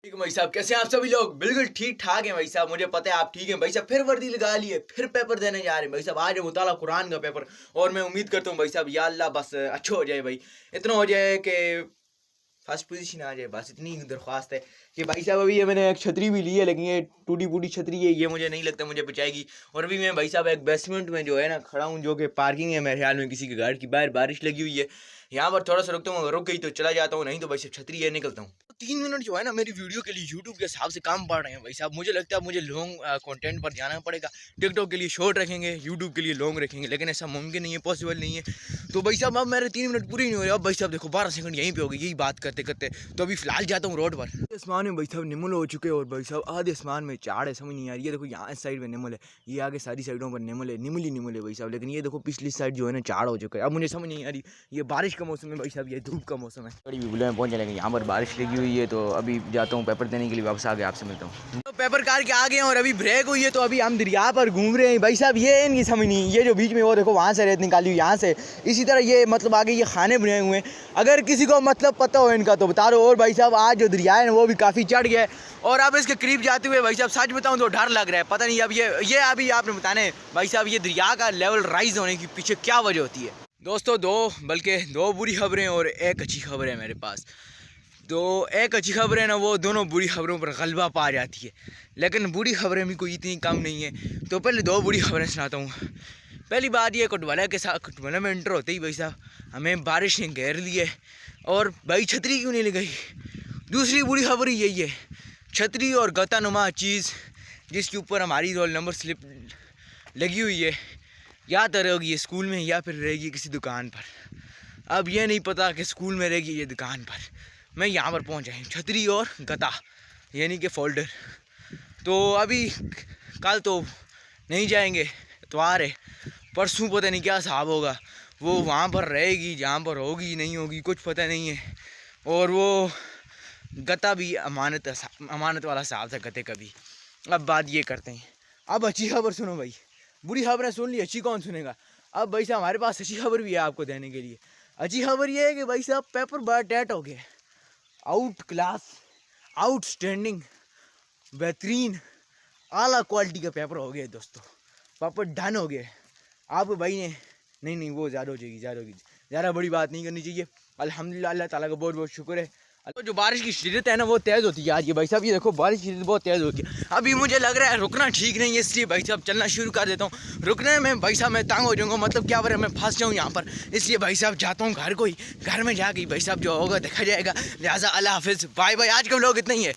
ठीक है भाई साहब, कैसे हैं आप सभी लोग? बिल्कुल ठीक ठाक हैं भाई साहब, मुझे पता है आप ठीक हैं भाई साहब। फिर वर्दी लगा लिए, फिर पेपर देने जा रहे हैं भाई साहब। आज है मुताला कुरान का पेपर और मैं उम्मीद करता हूँ भाई साहब या अल्लाह बस अच्छा हो जाए भाई, इतना हो जाए कि फर्स्ट पोजीशन आ जाए, बस इतनी दरख्वास्त है कि भाई साहब। अभी ये मैंने एक छतरी भी ली है, लेकिन ये टूटी फूटी छतरी है, ये मुझे नहीं लगता मुझे बचाएगी। और अभी मैं भाई साहब एक बेसमेंट में जो है ना खड़ा हूँ, जो कि पार्किंग है मेरे ख्याल में किसी के घर की, बाहर बारिश लगी हुई है। यहाँ पर थोड़ा सा रुकता हूँ, रुक गई तो चला जाता हूँ, नहीं तो भाई साहब छतरी है निकलता हूँ। 3 मिनट जो है ना मेरी वीडियो के लिए यूट्यूब के हिसाब से काम पड़ रहे हैं भाई साहब। मुझे लगता है मुझे लॉन्ग कंटेंट पर जाना पड़ेगा। टिकटॉक के लिए शॉर्ट रखेंगे, यूट्यूब के लिए लॉन्ग रखेंगे, लेकिन ऐसा मुमकिन नहीं है, पॉसिबल नहीं है। तो भाई साहब अब मेरे 3 मिनट पूरी नहीं हो रहे। अब भाई साहब देखो 12 सेकंड यहीं पे हो गई यही बात करते करते। तो अभी फिलहाल जाता हूँ रोड पर। आसमान में भाई साहब निमुल हो चुके हैं और भाई साहब आधे आसमान में चाड़ है, समझ नहीं आ रही है। देखो यहाँ इस साइड में निमुल है, ये आगे सारी साइडों पर निमुल है, निमुल है भाई साहब। लेकिन ये देखो पिछली साइड जो है ना चाड़ हो चुका है। अब मुझे समझ नहीं आ रही ये बारिश का मौसम है भाई साहब, ये धूप का मौसम है। बड़ी भी बुले में पहुँच जाएंगे, यहाँ पर बारिश लगी हुई है। तो अभी जाता हूँ पेपर देने के लिए, वापस आगे आपसे मिलता हूँ। तो पेपर कार के आ गए और अभी ब्रेक हुई है, तो अभी हम दरिया पर घूम रहे हैं भाई साहब। ये इनकी समझ नहीं, ये जो बीच में वो देखो वहाँ से रेत निकाली हुई, यहाँ से इसी तरह ये मतलब आगे ये खाने बने हुए हैं। अगर किसी को मतलब पता हो इनका तो बता दो। और भाई साहब आज जो दरिया है वो भी काफ़ी चढ़ गया है और अब इसके करीब जाते हुए भाई साहब सच बताऊँ तो डर लग रहा है। पता नहीं अब ये अभी आपने बताने भाई साहब ये दरिया का लेवल राइज होने की पीछे क्या वजह होती है। दोस्तों दो बुरी खबरें और एक अच्छी खबर है मेरे पास। तो एक अच्छी खबर है ना, वो दोनों बुरी खबरों पर गलबा पा जाती है, लेकिन बुरी खबरें भी कोई इतनी कम नहीं है। तो पहले दो बुरी खबरें सुनाता हूँ। पहली बात ये कटवाला में एंटर होते ही भाई साहब हमें बारिश ने घेर लिए और भाई छतरी क्यों नहीं लगाई। दूसरी बुरी खबर यही है, छतरी और गतानुमा चीज़ जिसके ऊपर हमारी रोल नंबर स्लिप लगी हुई है, या तो रहेगी स्कूल में या फिर रहेगी किसी दुकान पर। अब ये नहीं पता कि स्कूल में रहेगी ये दुकान पर। मैं यहाँ पर पहुँच जाए छतरी और गता यानी कि फोल्डर। तो अभी कल तो नहीं जाएंगे, इतवार है, परसों पता नहीं क्या हिसाब होगा। वो वहाँ पर रहेगी जहाँ पर होगी नहीं होगी कुछ पता नहीं है। और वो गता भी अमानत वाला हिसाब था गते का भी। अब बात ये करते हैं, अब अच्छी खबर सुनो भाई। बुरी खबरें सुन ली, अच्छी कौन सुनेगा। अब भाई साहब हमारे पास अच्छी खबर भी है आपको देने के लिए। अच्छी खबर ये है कि भाई साहब पेपर बड़ा टाइट हो गया, आउट क्लास आउटस्टैंडिंग बेहतरीन आला क्वालिटी का पेपर हो गया दोस्तों। पेपर डन हो गया। आप भाई ने नहीं वो ज़्यादा हो जाएगी, ज़्यादा बड़ी बात नहीं करनी चाहिए। अल्हम्दुलिल्लाह अल्लाह ताला का बहुत बहुत शुक्र है। तो जो बारिश की शिद्दत है ना वो तेज़ होती है आज। ये भाई साहब ये देखो बारिश की शिद्दत बहुत तेज़ होती है। अभी मुझे लग रहा है रुकना ठीक नहीं है, इसलिए भाई साहब चलना शुरू कर देता हूँ। रुकने में भाई साहब मैं तंग हो जाऊँगा, मतलब क्या मैं फंस जाऊँ यहाँ पर। इसलिए भाई साहब जाता हूँ घर में जाके भाई साहब जो होगा देखा जाएगा। लिहाजा अल्लाह हाफिज़, बाय बाय। आज का व्लॉग इतना ही है।